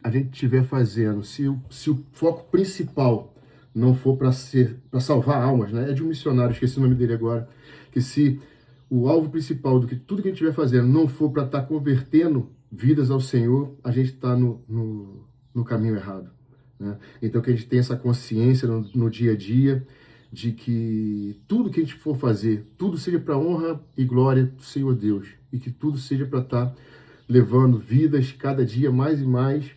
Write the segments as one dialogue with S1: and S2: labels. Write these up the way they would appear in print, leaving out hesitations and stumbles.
S1: a gente estiver fazendo, se o foco principal não for para salvar almas, né? É de um missionário, esqueci o nome dele agora, que se o alvo principal do que tudo que a gente estiver fazendo não for para estar convertendo vidas ao Senhor, a gente está no caminho errado, né? Então que a gente tenha essa consciência no dia a dia de que tudo que a gente for fazer, tudo seja para honra e glória do Senhor Deus, e que tudo seja para estar levando vidas cada dia mais e mais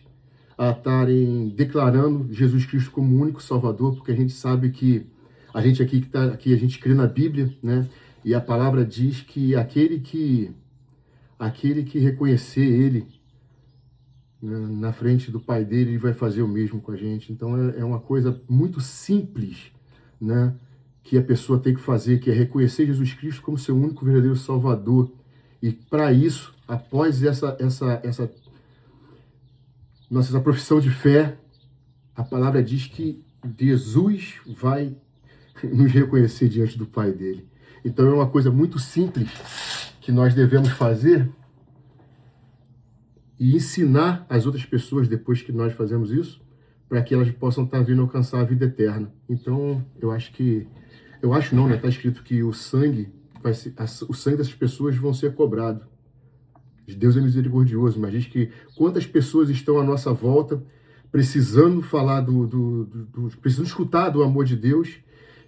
S1: a estarem declarando Jesus Cristo como o único Salvador, porque a gente sabe que a gente aqui que está aqui, a gente crê na Bíblia, né? E a palavra diz que aquele que reconhecer Ele, né, na frente do Pai dele, Ele vai fazer o mesmo com a gente. Então é uma coisa muito simples, né? Que a pessoa tem que fazer, que é reconhecer Jesus Cristo como seu único verdadeiro Salvador. E para isso, após essa profissão de fé, a palavra diz que Jesus vai nos reconhecer diante do Pai dele. Então é uma coisa muito simples que nós devemos fazer e ensinar as outras pessoas depois que nós fazemos isso, para que elas possam estar vindo alcançar a vida eterna. Então eu acho não, né? Está escrito que o sangue dessas pessoas vão ser cobrado. Deus é misericordioso, mas diz que quantas pessoas estão à nossa volta precisando falar precisando escutar do amor de Deus,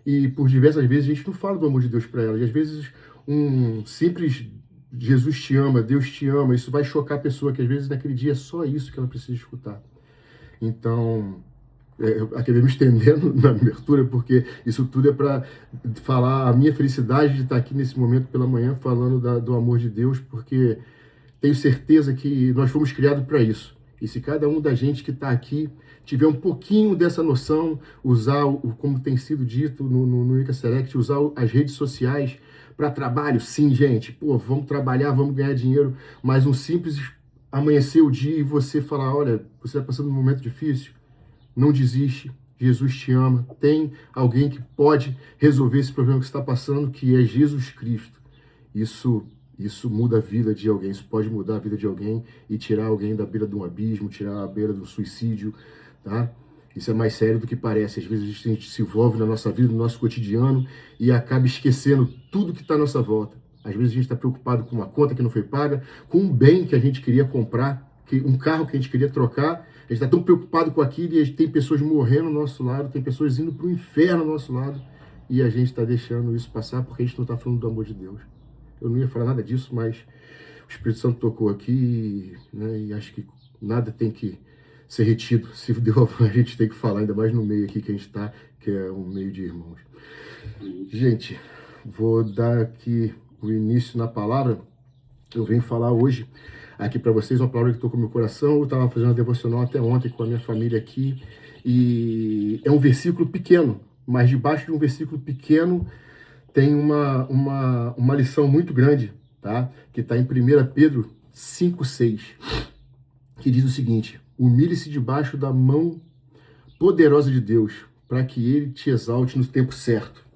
S1: e por diversas vezes a gente não fala do amor de Deus para elas. E às vezes um simples Jesus te ama, Deus te ama, isso vai chocar a pessoa, que às vezes naquele dia é só isso que ela precisa escutar. Então, eu acabei me estendendo na abertura, porque isso tudo é para falar a minha felicidade de estar aqui nesse momento pela manhã falando do amor de Deus, porque tenho certeza que nós fomos criados para isso. E se cada um da gente que está aqui tiver um pouquinho dessa noção, usar, como tem sido dito no Ica Select, usar as redes sociais para trabalho, sim, gente. Pô, vamos trabalhar, vamos ganhar dinheiro, mas um simples amanhecer o dia e você falar, olha, você está passando um momento difícil, não desiste, Jesus te ama, tem alguém que pode resolver esse problema que você está passando, que é Jesus Cristo. Isso muda a vida de alguém, isso pode mudar a vida de alguém e tirar alguém da beira de um abismo, tirar a beira do suicídio, tá? Isso é mais sério do que parece. Às vezes a gente se envolve na nossa vida, no nosso cotidiano, e acaba esquecendo tudo que está à nossa volta. Às vezes a gente está preocupado com uma conta que não foi paga, com um bem que a gente queria comprar, um carro que a gente queria trocar. A gente está tão preocupado com aquilo e tem pessoas morrendo ao nosso lado, tem pessoas indo para o inferno ao nosso lado, e a gente está deixando isso passar porque a gente não está falando do amor de Deus. Eu não ia falar nada disso, mas o Espírito Santo tocou aqui, né, e acho que nada tem que ser retido. Se deu, a gente tem que falar, ainda mais no meio aqui que a gente está, que é um meio de irmãos. Gente, vou dar aqui o início na palavra. Eu venho falar hoje aqui para vocês uma palavra que tocou no meu coração. Eu estava fazendo uma devocional até ontem com a minha família aqui, e é um versículo pequeno, mas debaixo de um versículo pequeno tem uma lição muito grande, tá? Que está em 1 Pedro 5,6, que diz o seguinte: humilhe-se debaixo da mão poderosa de Deus, para que Ele te exalte no tempo certo.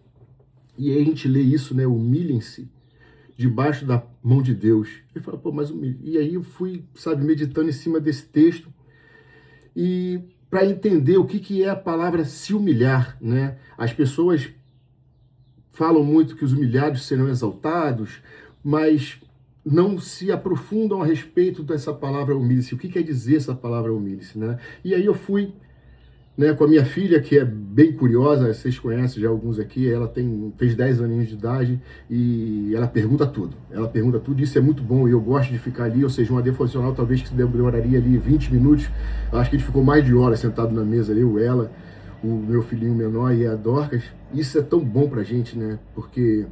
S1: E aí a gente lê isso, né? Humilhem-se debaixo da mão de Deus. Ele fala, pô, mas humilhe. E aí eu fui, sabe, meditando em cima desse texto, e para entender o que é a palavra se humilhar, né? As pessoas falam muito que os humilhados serão exaltados, mas não se aprofundam a respeito dessa palavra humilhe-se. O que quer dizer essa palavra humilhe-se, né? E aí eu fui, né, com a minha filha, que é bem curiosa, vocês conhecem já alguns aqui, ela fez 10 aninhos de idade e ela pergunta tudo. Ela pergunta tudo, isso é muito bom, e eu gosto de ficar ali, ou seja, uma devocional talvez que demoraria ali 20 minutos. Eu acho que a gente ficou mais de hora sentado na mesa, eu, ela, o meu filhinho menor e a Dorcas. Isso é tão bom pra gente, né? Porque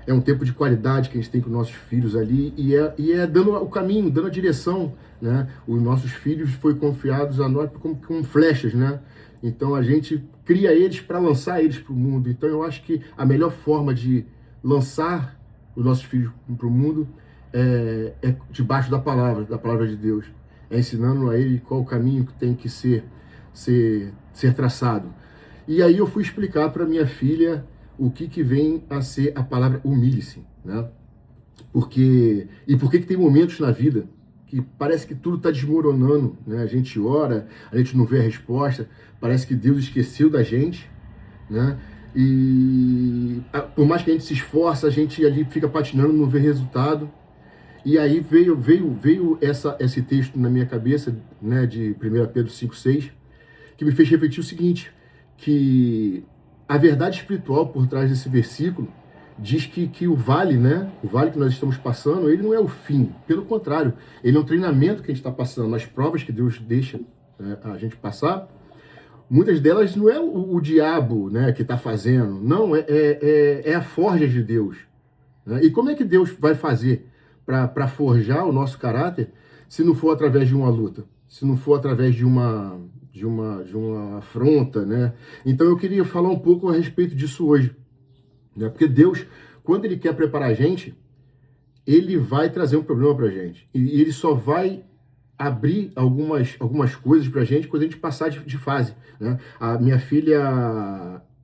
S1: é um tempo de qualidade que a gente tem com nossos filhos ali, e é dando o caminho, dando a direção, né? Os nossos filhos foram confiados a nós como flechas, né? Então a gente cria eles para lançar eles para o mundo. Então eu acho que a melhor forma de lançar os nossos filhos para o mundo é debaixo da palavra de Deus. É ensinando a ele qual o caminho que tem que ser traçado. E aí eu fui explicar para minha filha o que vem a ser a palavra humilhe-se, né? E por que tem momentos na vida que parece que tudo está desmoronando, né? A gente ora, a gente não vê a resposta, parece que Deus esqueceu da gente, né? E por mais que a gente se esforça, a gente ali fica patinando, não vê resultado. E aí veio esse texto na minha cabeça, né, de 1 Pedro 5,6, que me fez refletir o seguinte, que a verdade espiritual por trás desse versículo diz que o vale, né, o vale que nós estamos passando, ele não é o fim, pelo contrário, ele é um treinamento que a gente está passando, as provas que Deus deixa, né, a gente passar. Muitas delas não é o diabo, né, que está fazendo, não, é a forja de Deus. Né? E como é que Deus vai fazer para forjar o nosso caráter se não for através de uma luta, se não for através de uma afronta, né? Então eu queria falar um pouco a respeito disso hoje, né? Porque Deus, quando Ele quer preparar a gente, Ele vai trazer um problema para a gente. E Ele só vai abrir algumas coisas para a gente quando a gente passar de fase, né? A minha filha,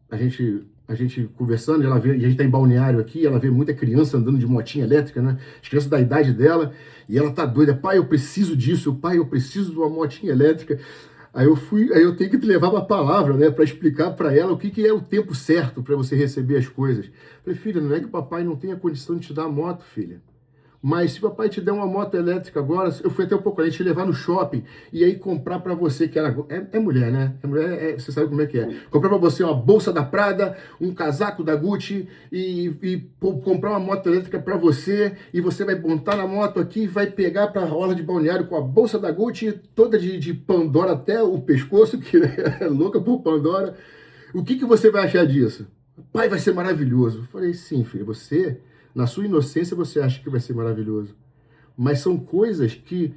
S1: a gente conversando, ela vê, e a gente está em Balneário aqui, ela vê muita criança andando de motinha elétrica, né? As crianças da idade dela, e ela tá doida, pai, eu preciso disso, pai, eu preciso de uma motinha elétrica. Aí eu tenho que te levar uma palavra, né, para explicar para ela o que é o tempo certo para você receber as coisas. Falei, filha, não é que o papai não tenha condição de te dar a moto, filha. Mas se o papai te der uma moto elétrica agora, eu fui até um pouco, a gente levar no shopping e aí comprar para você, que ela é mulher, né? É mulher, você sabe como é que é. Comprar para você uma bolsa da Prada, um casaco da Gucci e comprar uma moto elétrica para você, e você vai montar na moto aqui, vai pegar para a orla de Balneário com a bolsa da Gucci, toda de Pandora até o pescoço, que é louca por Pandora. O que você vai achar disso? Pai, vai ser maravilhoso. Eu falei, sim, filho, você... Na sua inocência você acha que vai ser maravilhoso. Mas são coisas que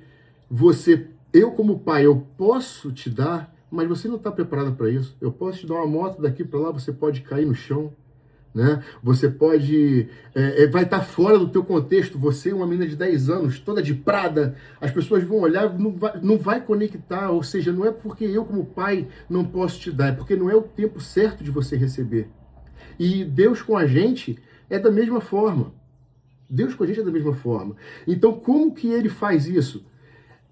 S1: eu como pai, eu posso te dar, mas você não está preparado para isso. Eu posso te dar uma moto daqui para lá, você pode cair no chão, né? Você pode... vai estar fora do teu contexto. Você, uma menina de 10 anos, toda de Prada, as pessoas vão olhar, não vai conectar. Ou seja, não é porque eu como pai não posso te dar, é porque não é o tempo certo de você receber. E Deus com a gente... é da mesma forma. Deus com a gente é da mesma forma. Então, como que Ele faz isso?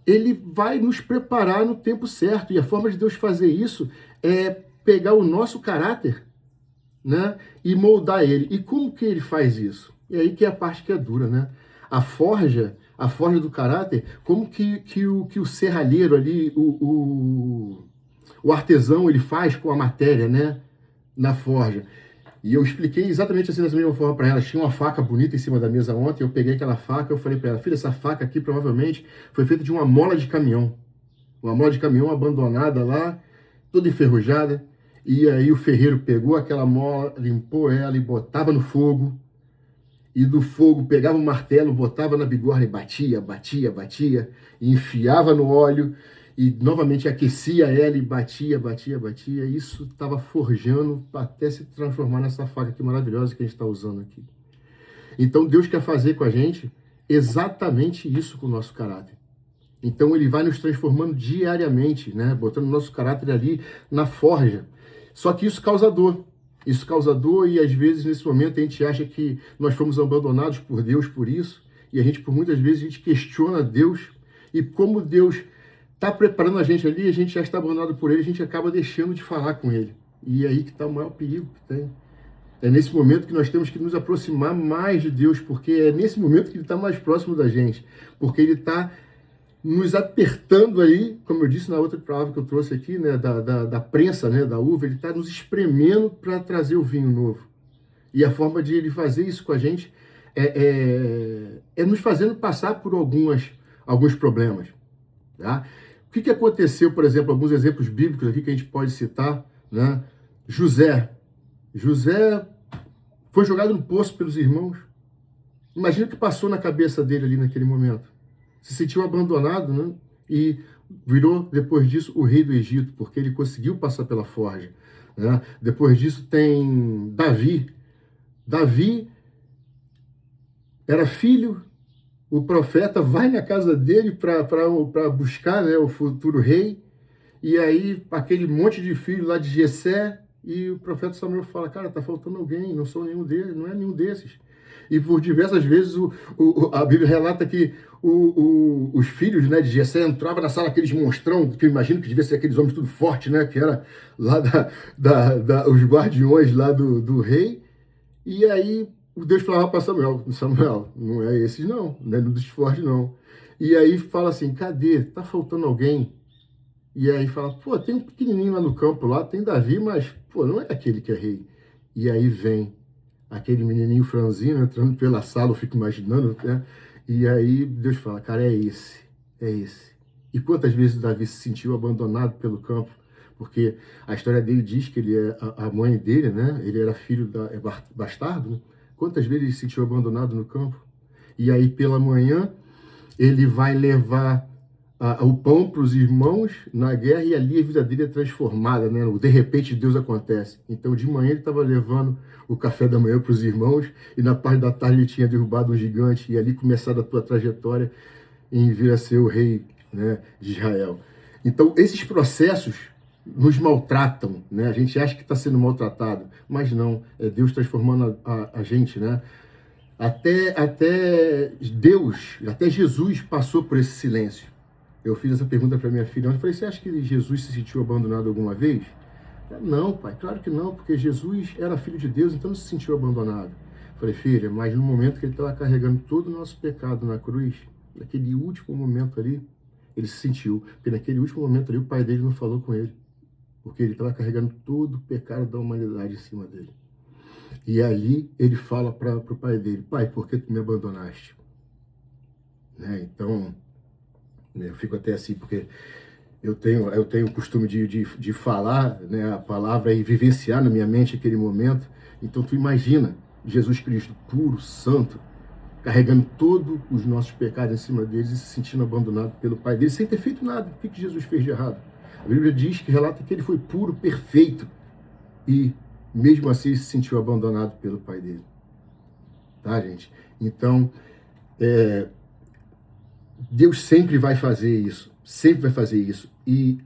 S1: Ele vai nos preparar no tempo certo. E a forma de Deus fazer isso é pegar o nosso caráter, né, e moldar ele. E como que Ele faz isso? E aí que é a parte que é dura, né? A forja do caráter, como que o serralheiro ali, o artesão, ele faz com a matéria, né, na forja. E eu expliquei exatamente assim, da mesma forma para ela. Tinha uma faca bonita em cima da mesa ontem, eu peguei aquela faca, eu falei para ela, filha, essa faca aqui provavelmente foi feita de uma mola de caminhão. Uma mola de caminhão abandonada lá, toda enferrujada. E aí o ferreiro pegou aquela mola, limpou ela e botava no fogo. E do fogo pegava um martelo, botava na bigorna e batia, e enfiava no óleo. E novamente aquecia ela e batia. Isso estava forjando até se transformar nessa faca aqui maravilhosa que a gente está usando aqui. Então Deus quer fazer com a gente exatamente isso com o nosso caráter. Então Ele vai nos transformando diariamente, né? Botando o nosso caráter ali na forja. Só que isso causa dor. Isso causa dor e às vezes nesse momento a gente acha que nós fomos abandonados por Deus por isso. E a gente, por muitas vezes, a gente questiona Deus. E como Deus está preparando a gente ali, a gente já está abandonado por Ele, a gente acaba deixando de falar com Ele. E é aí que está o maior perigo que tem. É nesse momento que nós temos que nos aproximar mais de Deus, porque é nesse momento que Ele está mais próximo da gente. Porque Ele está nos apertando aí, como eu disse na outra palavra que eu trouxe aqui, né, da prensa, né, da uva, Ele está nos espremendo para trazer o vinho novo. E a forma de Ele fazer isso com a gente é nos fazendo passar por alguns problemas. Tá? O que aconteceu, por exemplo, alguns exemplos bíblicos aqui que a gente pode citar, né? José foi jogado no poço pelos irmãos. Imagina o que passou na cabeça dele ali naquele momento. Se sentiu abandonado, né? E virou, depois disso, o rei do Egito, porque ele conseguiu passar pela forja. Né? Depois disso tem Davi. Davi era filho, o profeta vai na casa dele para buscar, né, o futuro rei, e aí aquele monte de filho lá de Jessé, e o profeta Samuel fala, cara, tá faltando alguém, não sou nenhum deles, não é nenhum desses. E por diversas vezes a Bíblia relata que os filhos, né, de Jessé entravam na sala, aqueles monstrão, que eu imagino que devia ser aqueles homens tudo forte, né, que era lá os guardiões lá do rei. E aí o Deus falava para Samuel, não é esses não é dos fortes não. E aí fala assim, cadê? Tá faltando alguém? E aí fala, pô, tem um pequenininho lá no campo, lá tem Davi, mas, pô, não é aquele que é rei. E aí vem aquele menininho franzino entrando pela sala, eu fico imaginando, né? E aí Deus fala, cara, é esse, é esse. E quantas vezes Davi se sentiu abandonado pelo campo? Porque a história dele diz que ele é a mãe dele, né? Ele era filho bastardo, né? Quantas vezes ele se sentiu abandonado no campo? E aí pela manhã ele vai levar o pão para os irmãos na guerra e ali a vida dele é transformada, né? De repente Deus acontece. Então de manhã ele estava levando o café da manhã para os irmãos e na parte da tarde ele tinha derrubado um gigante e ali começado a tua trajetória em vir a ser o rei, né, de Israel. Então esses processos nos maltratam, né? A gente acha que está sendo maltratado, mas não, é Deus transformando a gente, né? Até Deus, até Jesus passou por esse silêncio. Eu fiz essa pergunta para minha filha ontem, eu falei, você acha que Jesus se sentiu abandonado alguma vez? Ela, não, pai, claro que não, porque Jesus era filho de Deus, então não se sentiu abandonado. Eu falei, filha, mas no momento que ele estava carregando todo o nosso pecado na cruz, naquele último momento ali, ele se sentiu, porque naquele último momento ali o pai dele não falou com ele, porque ele estava carregando todo o pecado da humanidade em cima dele. E ali ele fala para o pai dele, pai, por que tu me abandonaste? Né? Então, eu fico até assim, porque eu tenho o costume de falar, né, a palavra e vivenciar na minha mente aquele momento. Então tu imagina Jesus Cristo puro, santo, carregando todos os nossos pecados em cima deles e se sentindo abandonado pelo Pai dele, sem ter feito nada. O que Jesus fez de errado? A Bíblia diz que relata que ele foi puro, perfeito, e mesmo assim se sentiu abandonado pelo Pai dele. Tá, gente? Então, Deus sempre vai fazer isso, sempre vai fazer isso. E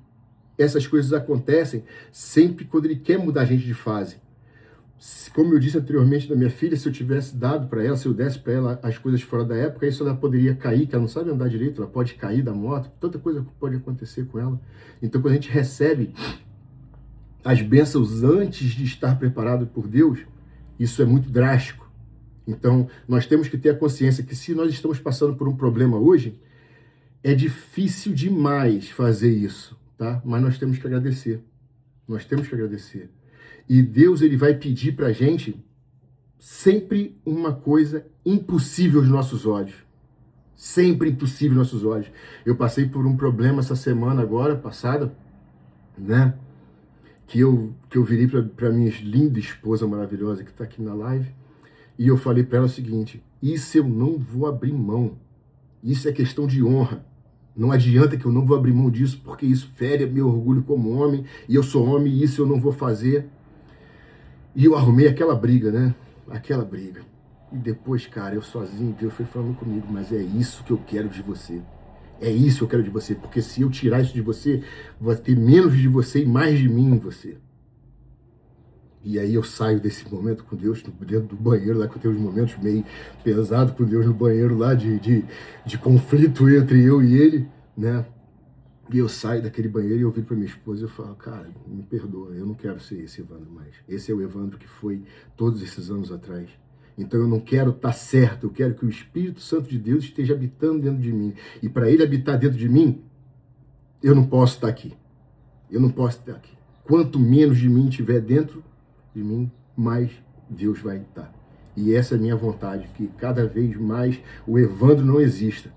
S1: essas coisas acontecem sempre quando Ele quer mudar a gente de fase. Como eu disse anteriormente da minha filha, se eu tivesse dado para ela, se eu desse para ela as coisas fora da época, isso ela poderia cair, que ela não sabe andar direito, ela pode cair da moto, tanta coisa pode acontecer com ela. Então, quando a gente recebe as bênçãos antes de estar preparado por Deus, isso é muito drástico. Então, nós temos que ter a consciência que se nós estamos passando por um problema hoje, é difícil demais fazer isso, tá? Mas nós temos que agradecer. Nós temos que agradecer. E Deus, ele vai pedir pra gente sempre uma coisa impossível aos nossos olhos. Sempre impossível aos nossos olhos. Eu passei por um problema essa semana agora, passada, né? Que eu virei pra minha linda esposa maravilhosa que tá aqui na live. E eu falei para ela o seguinte, isso eu não vou abrir mão. Isso é questão de honra. Não adianta que eu não vou abrir mão disso, porque isso fere meu orgulho como homem, e eu sou homem e isso eu não vou fazer. E eu arrumei aquela briga, né? Aquela briga. E depois, cara, eu sozinho, Deus foi falando comigo, mas é isso que eu quero de você. É isso que eu quero de você, porque se eu tirar isso de você, vai ter menos de você e mais de mim em você. E aí eu saio desse momento com Deus dentro do banheiro, lá que eu tenho uns momentos meio pesados com Deus no banheiro lá, de conflito entre eu e ele, né? E eu saio daquele banheiro e eu viro para minha esposa e eu falo, cara, me perdoa, eu não quero ser esse Evandro mais. Esse é o Evandro que foi todos esses anos atrás. Então eu não quero estar certo, eu quero que o Espírito Santo de Deus esteja habitando dentro de mim. E para ele habitar dentro de mim, eu não posso estar aqui. Eu não posso estar aqui. Quanto menos de mim tiver dentro de mim, mais Deus vai estar. E essa é a minha vontade, que cada vez mais o Evandro não exista.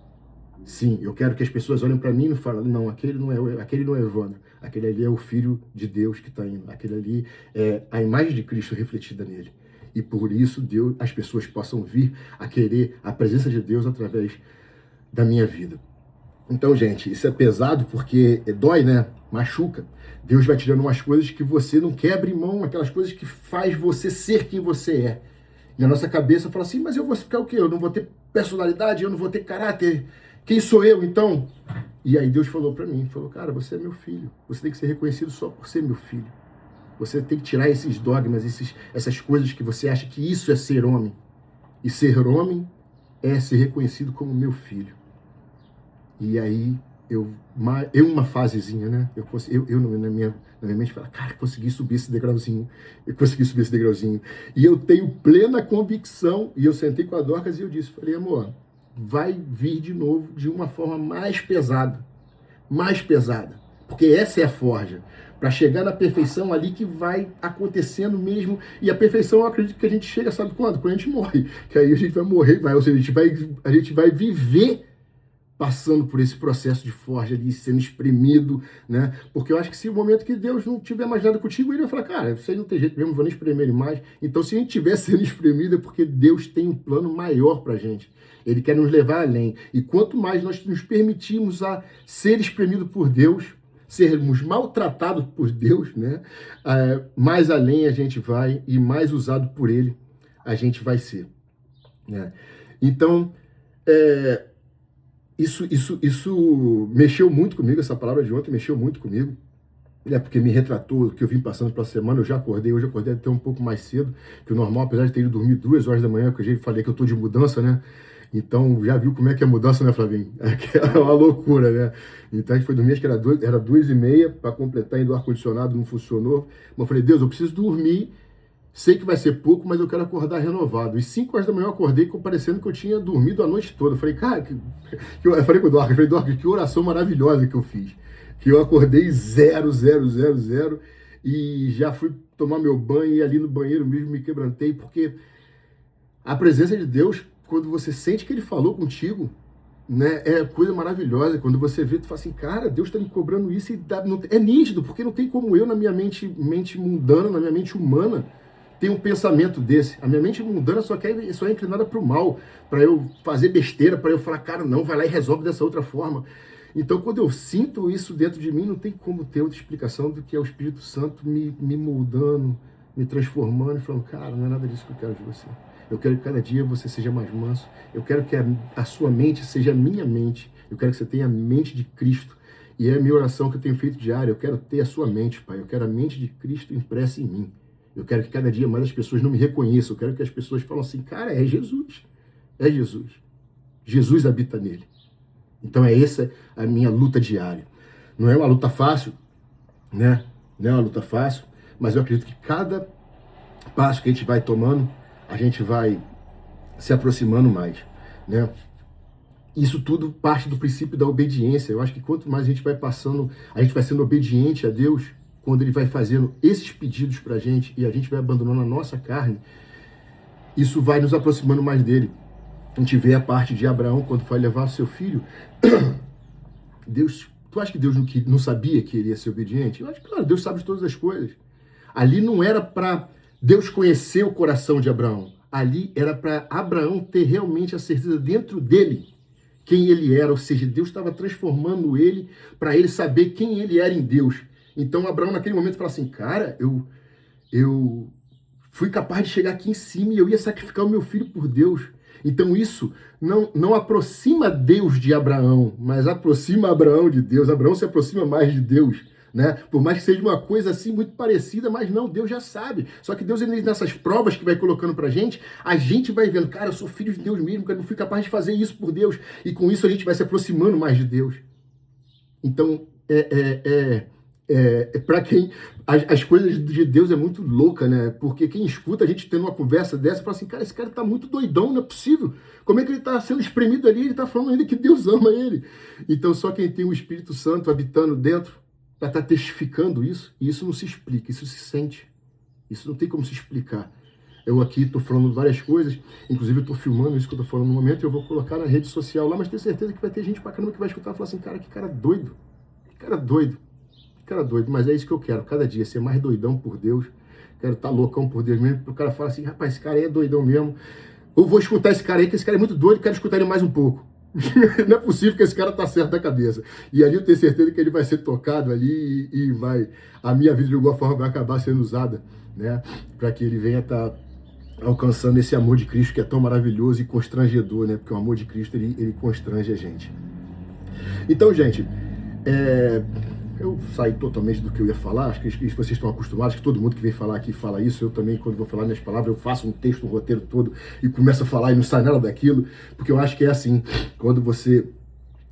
S1: Sim, eu quero que as pessoas olhem para mim e não falem, não, aquele não é Evandro, aquele ali é o Filho de Deus que está indo, aquele ali é a imagem de Cristo refletida nele. E por isso Deus, as pessoas possam vir a querer a presença de Deus através da minha vida. Então, gente, isso é pesado porque dói, né? Machuca. Deus vai tirando umas coisas que você não quer abrir mão, aquelas coisas que faz você ser quem você é. E a nossa cabeça fala assim, mas eu vou ficar o quê? Eu não vou ter personalidade, eu não vou ter caráter. Quem sou eu, então? E aí Deus falou para mim, falou, cara, você é meu filho. Você tem que ser reconhecido só por ser meu filho. Você tem que tirar esses dogmas, essas coisas que você acha que isso é ser homem. E ser homem é ser reconhecido como meu filho. E aí, uma fasezinha, né? Na minha mente, falo, cara, consegui subir esse degrauzinho. Eu consegui subir esse degrauzinho. E eu tenho plena convicção, e eu sentei com a Dorcas e eu disse, falei, amor, vai vir de novo de uma forma mais pesada. Mais pesada. Porque essa é a forja. Para chegar na perfeição ali que vai acontecendo mesmo. E a perfeição eu acredito que a gente chega, sabe quando? Quando a gente morre. Que aí a gente vai morrer, ou seja, a gente vai viver passando por esse processo de forja ali, sendo espremido, né? Porque eu acho que se o momento que Deus não tiver mais nada contigo, ele vai falar, cara, isso aí não tem jeito mesmo, não vou nem espremer ele mais. Então, se a gente estiver sendo espremido, é porque Deus tem um plano maior pra gente. Ele quer nos levar além. E quanto mais nós nos permitirmos a ser espremido por Deus, sermos maltratados por Deus, né? Mais além a gente vai e mais usado por Ele a gente vai ser, né? Então, isso mexeu muito comigo, essa palavra de ontem mexeu muito comigo, né, porque me retratou o que eu vim passando pela semana. Hoje eu acordei até um pouco mais cedo que o normal, apesar de ter ido dormir 2 horas da manhã, que eu já falei que eu tô de mudança, né? Então, já viu como é que é a mudança, né, Flavinho? É uma loucura, né? Então, a gente foi dormir, acho que era 2h30, para completar, ainda o ar-condicionado não funcionou. Mas eu falei, Deus, eu preciso dormir. Sei que vai ser pouco, mas eu quero acordar renovado. E 5 horas da manhã eu acordei parecendo que eu tinha dormido a noite toda. Eu falei, cara, eu falei com o Dorcas, que oração maravilhosa que eu fiz. Que eu acordei 0, 0, 0, 0 e já fui tomar meu banho e ali no banheiro mesmo me quebrantei, porque a presença de Deus, quando você sente que Ele falou contigo, né, é coisa maravilhosa. Quando você vê, tu fala assim, cara, Deus está me cobrando isso e é nítido, porque não tem como eu, na minha mente mundana, na minha mente humana, tem um pensamento desse. A minha mente mundana só é inclinada para o mal, para eu fazer besteira, para eu falar, cara, não, vai lá e resolve dessa outra forma. Então, quando eu sinto isso dentro de mim, não tem como ter outra explicação do que é o Espírito Santo me moldando, me transformando e falando, cara, não é nada disso que eu quero de você. Eu quero que cada dia você seja mais manso. Eu quero que a sua mente seja a minha mente. Eu quero que você tenha a mente de Cristo. E é a minha oração que eu tenho feito diária. Eu quero ter a sua mente, Pai. Eu quero a mente de Cristo impressa em mim. Eu quero que cada dia mais as pessoas não me reconheçam. Eu quero que as pessoas falem assim, cara, é Jesus. É Jesus. Jesus habita nele. Então é essa a minha luta diária. Não é uma luta fácil, né? Não é uma luta fácil, mas eu acredito que cada passo que a gente vai tomando, a gente vai se aproximando mais, né? Isso tudo parte do princípio da obediência. Eu acho que quanto mais a gente vai passando, a gente vai sendo obediente a Deus, quando Ele vai fazendo esses pedidos pra gente e a gente vai abandonando a nossa carne, isso vai nos aproximando mais dele. A gente vê a parte de Abraão, quando foi levar o seu filho. Deus, tu acha que Deus não sabia que ele ia ser obediente? Eu acho que, claro, Deus sabe de todas as coisas. Ali não era para Deus conhecer o coração de Abraão. Ali era para Abraão ter realmente a certeza dentro dele quem ele era. Ou seja, Deus estava transformando ele para ele saber quem ele era em Deus. Então, Abraão, naquele momento, fala assim, cara, eu fui capaz de chegar aqui em cima e eu ia sacrificar o meu filho por Deus. Então isso não aproxima Deus de Abraão, mas aproxima Abraão de Deus. Abraão se aproxima mais de Deus, né? Por mais que seja uma coisa assim muito parecida, mas não, Deus já sabe. Só que Deus, nessas provas que vai colocando pra gente, a gente vai vendo, cara, eu sou filho de Deus mesmo, cara, eu não fui capaz de fazer isso por Deus. E com isso a gente vai se aproximando mais de Deus. Então, para quem as coisas de Deus é muito louca, né? Porque quem escuta a gente tendo uma conversa dessa fala assim, cara, esse cara tá muito doidão, não é possível. Como é que ele tá sendo espremido ali? Ele tá falando ainda que Deus ama ele. Então só quem tem o Espírito Santo habitando dentro para estar testificando isso, e isso não se explica, isso se sente. Isso não tem como se explicar. Eu aqui estou falando várias coisas, inclusive eu estou filmando isso que eu estou falando no momento, e eu vou colocar na rede social lá, mas tenho certeza que vai ter gente pra caramba que vai escutar e falar assim, cara, que cara doido. Que cara doido. Cara doido, mas é isso que eu quero, cada dia, ser mais doidão por Deus, quero estar loucão por Deus mesmo, o cara fala assim, rapaz, esse cara aí é doidão mesmo, eu vou escutar esse cara aí, que esse cara é muito doido, quero escutar ele mais um pouco. Não é possível que esse cara tá certo da cabeça. E ali eu tenho certeza que ele vai ser tocado ali e vai, a minha vida de alguma forma vai acabar sendo usada, né, para que ele venha estar alcançando esse amor de Cristo que é tão maravilhoso e constrangedor, né, porque o amor de Cristo, ele constrange a gente. Então, gente, eu saí totalmente do que eu ia falar, acho que vocês estão acostumados, que todo mundo que vem falar aqui fala isso, eu também, quando vou falar minhas palavras, eu faço um texto, um roteiro todo, e começo a falar e não sai nada daquilo, porque eu acho que é assim, quando você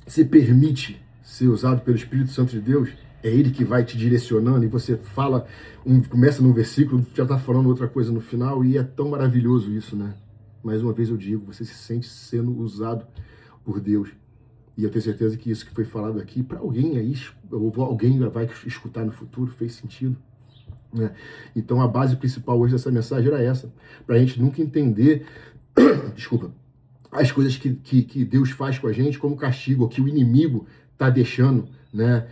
S1: se permite ser usado pelo Espírito Santo de Deus, é Ele que vai te direcionando, e você fala, começa num versículo, já está falando outra coisa no final, e é tão maravilhoso isso, né? Mais uma vez eu digo, você se sente sendo usado por Deus. E eu tenho certeza que isso que foi falado aqui, para alguém aí, ou alguém vai escutar no futuro, fez sentido. Né? Então a base principal hoje dessa mensagem era essa, para a gente nunca entender, desculpa, as coisas que Deus faz com a gente como castigo, ou que o inimigo está deixando, né?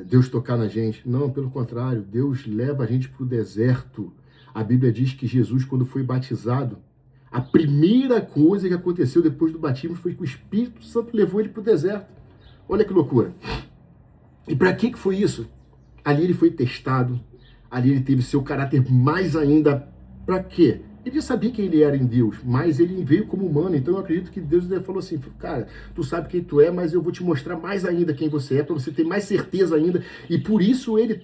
S1: Deus tocar na gente. Não, pelo contrário, Deus leva a gente para o deserto. A Bíblia diz que Jesus, quando foi batizado, a primeira coisa que aconteceu depois do batismo foi que o Espírito Santo levou ele para o deserto. Olha que loucura. E para que foi isso? Ali ele foi testado, ali ele teve seu caráter mais ainda. Para quê? Ele já sabia quem ele era em Deus, mas ele veio como humano. Então eu acredito que Deus falou assim, cara, tu sabe quem tu é, mas eu vou te mostrar mais ainda quem você é, para você ter mais certeza ainda. E por isso ele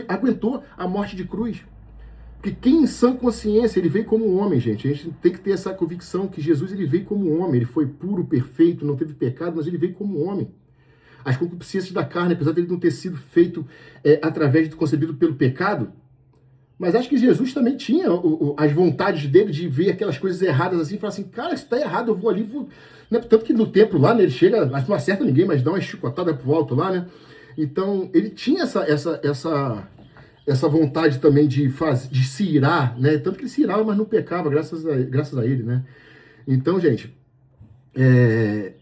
S1: aguentou a morte de cruz. Porque quem em sã consciência, ele veio como um homem, gente. A gente tem que ter essa convicção que Jesus ele veio como um homem. Ele foi puro, perfeito, não teve pecado, mas ele veio como um homem. As concupiscências da carne, apesar de ele não ter sido feito através de concebido pelo pecado, mas acho que Jesus também tinha as vontades dele de ver aquelas coisas erradas assim, e falar assim, cara, isso está errado, eu vou ali, vou... Né? Tanto que no templo lá, né, ele chega, não acerta ninguém, mas dá uma chicotada pro alto lá, né? Então, ele tinha essa vontade também de se irar, né? Tanto que ele se irava, mas não pecava, graças a ele, né? Então, gente, é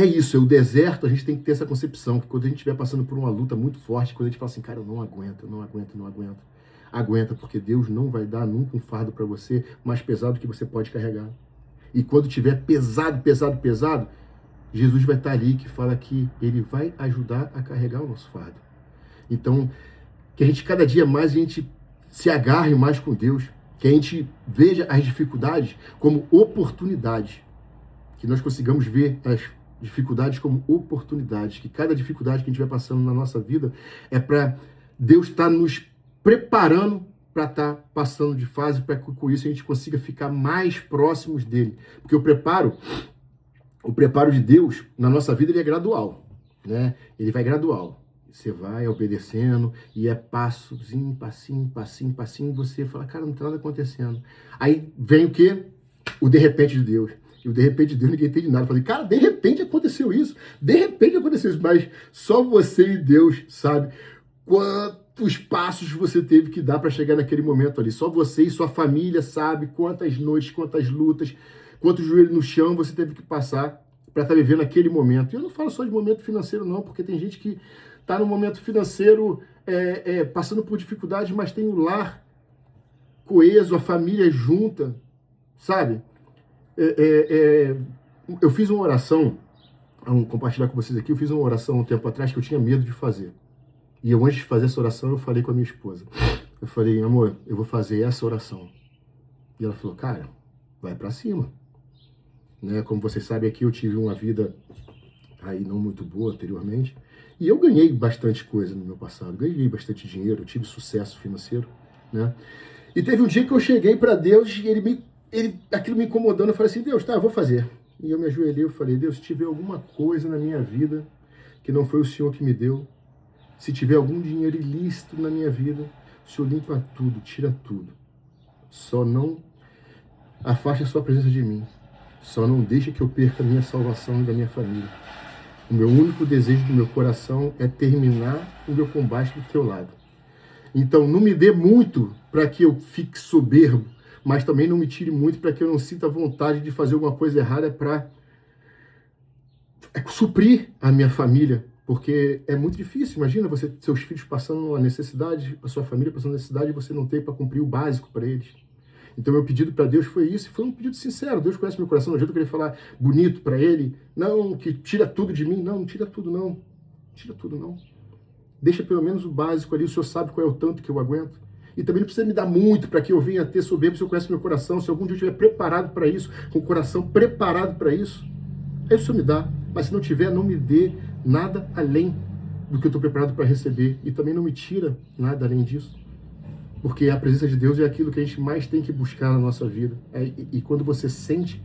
S1: isso, o deserto, a gente tem que ter essa concepção, que quando a gente estiver passando por uma luta muito forte, quando a gente fala assim, cara, eu não aguento, aguenta, porque Deus não vai dar nunca um fardo para você mais pesado que você pode carregar. E quando tiver pesado, Jesus vai estar ali, que fala que ele vai ajudar a carregar o nosso fardo. Então, que a gente, cada dia mais, a gente se agarre mais com Deus, que a gente veja as dificuldades como oportunidades, que nós consigamos ver as dificuldades como oportunidades, que cada dificuldade que a gente vai passando na nossa vida é para Deus estar nos preparando para estar passando de fase, para que com isso a gente consiga ficar mais próximos dele. Porque o preparo de Deus na nossa vida, ele é gradual, né? Ele vai gradual. Você vai obedecendo e é passinho, e você fala, cara, não está nada acontecendo. Aí vem o quê? O de repente de Deus. E o de repente de Deus ninguém entende nada. Eu falei, cara, de repente aconteceu isso. Mas só você e Deus sabe quantos passos você teve que dar para chegar naquele momento ali. Só você e sua família sabe quantas noites, quantas lutas, quantos joelhos no chão você teve que passar para estar vivendo aquele momento. E eu não falo só de momento financeiro, não, porque tem gente que está no momento financeiro passando por dificuldades, mas tem o lar coeso, a família junta, sabe? Eu fiz uma oração, vou compartilhar com vocês aqui, eu fiz uma oração um tempo atrás que eu tinha medo de fazer. E eu, antes de fazer essa oração, eu falei com a minha esposa. Eu falei, amor, eu vou fazer essa oração. E ela falou, cara, vai pra cima. Né? Como vocês sabem aqui, eu tive uma vida aí não muito boa anteriormente. E eu ganhei bastante coisa no meu passado. Ganhei bastante dinheiro, eu tive sucesso financeiro. Né? E teve um dia que eu cheguei para Deus e aquilo me incomodando. Eu falei assim, Deus, tá, eu vou fazer. E eu me ajoelhei, eu falei, Deus, se tiver alguma coisa na minha vida que não foi o Senhor que me deu, se tiver algum dinheiro ilícito na minha vida, o Senhor limpa tudo, tira tudo. Só não afaste a sua presença de mim. Só não deixe que eu perca a minha salvação e da minha família. O meu único desejo do meu coração é terminar o meu combate do teu lado. Então, não me dê muito para que eu fique soberbo, mas também não me tire muito para que eu não sinta vontade de fazer alguma coisa errada para suprir a minha família. Porque é muito difícil, imagina seus filhos passando uma necessidade, a sua família passando necessidade e você não tem para cumprir o básico para eles. Então meu pedido para Deus foi isso, e foi um pedido sincero. Deus conhece meu coração, não adianta eu querer falar bonito para ele, não, que tira tudo de mim, não tira tudo não, Deixa pelo menos o básico ali, o Senhor sabe qual é o tanto que eu aguento. E também não precisa me dar muito para que eu venha ter soberbo, o Senhor conhece meu coração, se algum dia eu estiver preparado para isso, com o coração preparado para isso, aí o Senhor me dá. Mas se não tiver, não me dê nada além do que eu estou preparado para receber. E também não me tira nada além disso. Porque a presença de Deus é aquilo que a gente mais tem que buscar na nossa vida. E quando você sente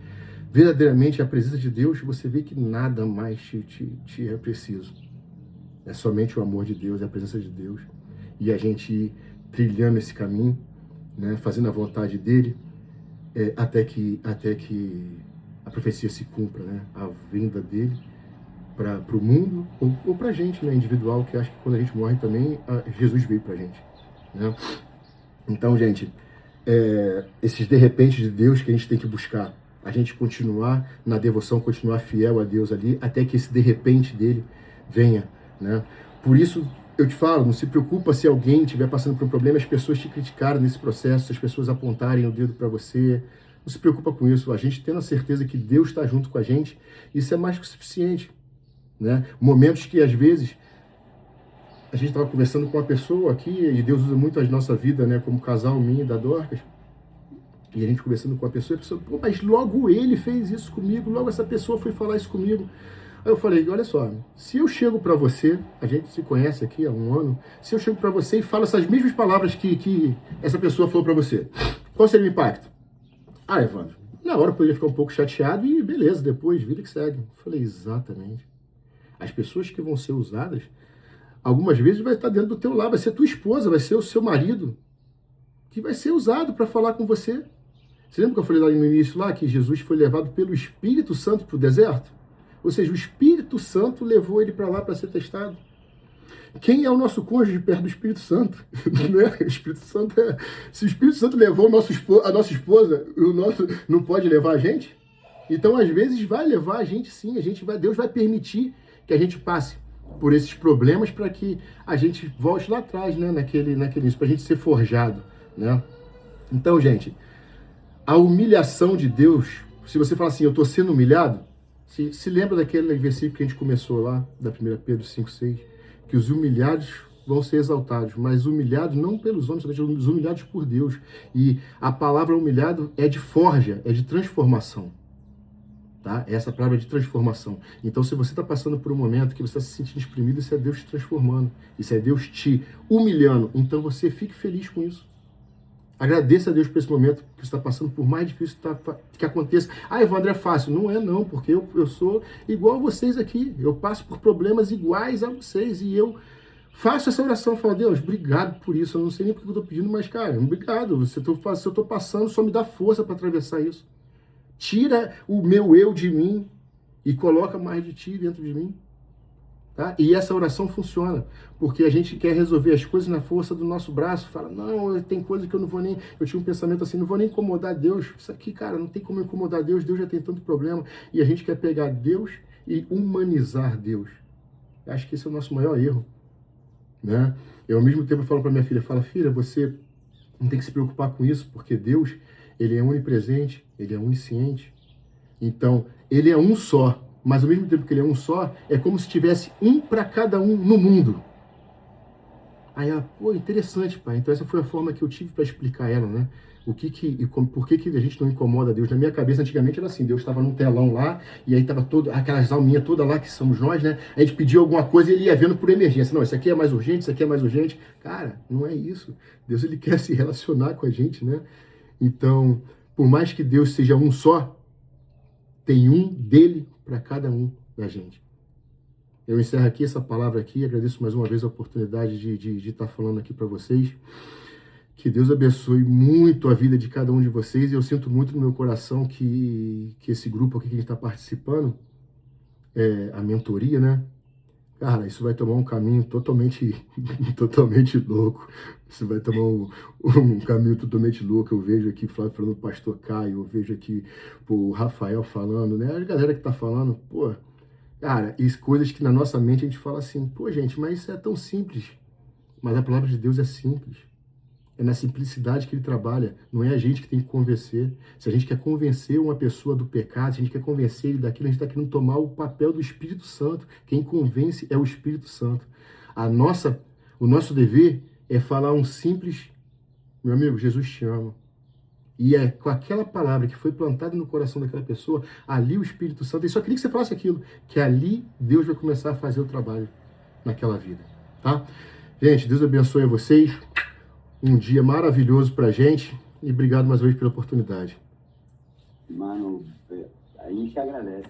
S1: verdadeiramente a presença de Deus, você vê que nada mais te é preciso. É somente o amor de Deus, é a presença de Deus. E a gente ir trilhando esse caminho, né, fazendo a vontade dele, até que a profecia se cumpra, né, a vinda dele para o mundo, ou para a gente, né, individual, que acho que quando a gente morre também, Jesus veio para a gente. Né? Então, gente, esses de repente de Deus que a gente tem que buscar, a gente continuar na devoção, continuar fiel a Deus ali, até que esse de repente dele venha, né? Por isso, eu te falo, não se preocupa se alguém estiver passando por um problema, as pessoas te criticaram nesse processo, as pessoas apontarem o dedo para você, não se preocupa com isso, a gente tendo a certeza que Deus está junto com a gente, isso é mais que o suficiente, né? Momentos que, às vezes, a gente estava conversando com uma pessoa aqui, e Deus usa muito a nossa vida, né, como casal, minha e da Dorcas, e a gente conversando com a pessoa, pô, mas logo ele fez isso comigo, logo essa pessoa foi falar isso comigo. Aí eu falei, olha só, se eu chego para você, a gente se conhece aqui há um ano, se eu chego para você e falo essas mesmas palavras que essa pessoa falou para você, qual seria o impacto? Ah, Evandro, na hora eu poderia ficar um pouco chateado e beleza, depois, vida que segue. Eu falei, exatamente. As pessoas que vão ser usadas, algumas vezes vai estar dentro do teu lado, vai ser tua esposa, vai ser o seu marido, que vai ser usado para falar com você. Você lembra que eu falei lá no início, lá, que Jesus foi levado pelo Espírito Santo para o deserto? Ou seja, o Espírito Santo levou ele para lá para ser testado. Quem é o nosso cônjuge perto do Espírito Santo? Né? O Espírito Santo se o Espírito Santo levou a nossa esposa, não pode levar a gente? Então, às vezes, vai levar a gente sim, Deus vai permitir que a gente passe por esses problemas para que a gente volte lá atrás, né? naquele início, para a gente ser forjado. Né? Então, gente, a humilhação de Deus, se você fala assim, eu estou sendo humilhado, se lembra daquele versículo que a gente começou lá, da 1 Pedro 5,6, que os humilhados vão ser exaltados, mas humilhados não pelos homens, somente os humilhados por Deus. E a palavra humilhado é de forja, é de transformação. Tá? Essa palavra é de transformação. Então, se você está passando por um momento que você está se sentindo exprimido, isso é Deus te transformando, isso é Deus te humilhando. Então, você fique feliz com isso. Agradeça a Deus por esse momento que você está passando, por mais difícil que aconteça. Ah, Evandro, é fácil. Não é não, porque eu sou igual a vocês aqui. Eu passo por problemas iguais a vocês e eu faço essa oração. Falo, Deus, obrigado por isso. Eu não sei nem porque eu estou pedindo, mas, cara, obrigado. Se eu estou passando, só me dá força para atravessar isso. Tira o meu eu de mim e coloca mais de ti dentro de mim. Tá? E essa oração funciona, porque a gente quer resolver as coisas na força do nosso braço, fala, não, tem coisa que eu não vou nem, eu tinha um pensamento assim, não vou nem incomodar Deus, isso aqui, cara, não tem como incomodar Deus, Deus já tem tanto problema, e a gente quer pegar Deus e humanizar Deus. Eu acho que esse é o nosso maior erro, né? Eu, ao mesmo tempo, falo para minha filha, filha, você não tem que se preocupar com isso, porque Deus, ele é onipresente, ele é onisciente, então, ele é um só, mas ao mesmo tempo que ele é um só, é como se tivesse um para cada um no mundo. Aí ela, pô, interessante, pai. Então essa foi a forma que eu tive para explicar a ela, né? Por que a gente não incomoda Deus? Na minha cabeça, antigamente, era assim, Deus estava num telão lá, e aí estava aquelas alminhas todas lá, que somos nós, né? A gente pediu alguma coisa e ele ia vendo por emergência. Não, isso aqui é mais urgente, isso aqui é mais urgente. Cara, não é isso. Deus, ele quer se relacionar com a gente, né? Então, por mais que Deus seja um só, tem um dele para cada um da gente. Eu encerro aqui essa palavra aqui, agradeço mais uma vez a oportunidade de estar falando aqui para vocês. Que Deus abençoe muito a vida de cada um de vocês. E eu sinto muito no meu coração que esse grupo aqui que a gente está participando, a mentoria, né? Cara, isso vai tomar um caminho totalmente louco. Isso vai tomar um caminho totalmente louco. Eu vejo aqui Flávio falando, pastor Caio, eu vejo aqui o Rafael falando, né? A galera que tá falando, pô, cara, e coisas que na nossa mente a gente fala assim, pô, gente, mas isso é tão simples. Mas a palavra de Deus é simples. É na simplicidade que ele trabalha. Não é a gente que tem que convencer. Se a gente quer convencer uma pessoa do pecado, se a gente quer convencer ele daquilo, a gente está querendo tomar o papel do Espírito Santo. Quem convence é o Espírito Santo. O nosso dever é falar um simples, meu amigo, Jesus te ama. E é com aquela palavra que foi plantada no coração daquela pessoa, ali o Espírito Santo, ele só queria que você falasse aquilo, que ali Deus vai começar a fazer o trabalho. naquela vida, tá? Gente, Deus abençoe a vocês. Um dia maravilhoso pra gente e obrigado mais uma vez pela oportunidade.
S2: Mano, a gente agradece.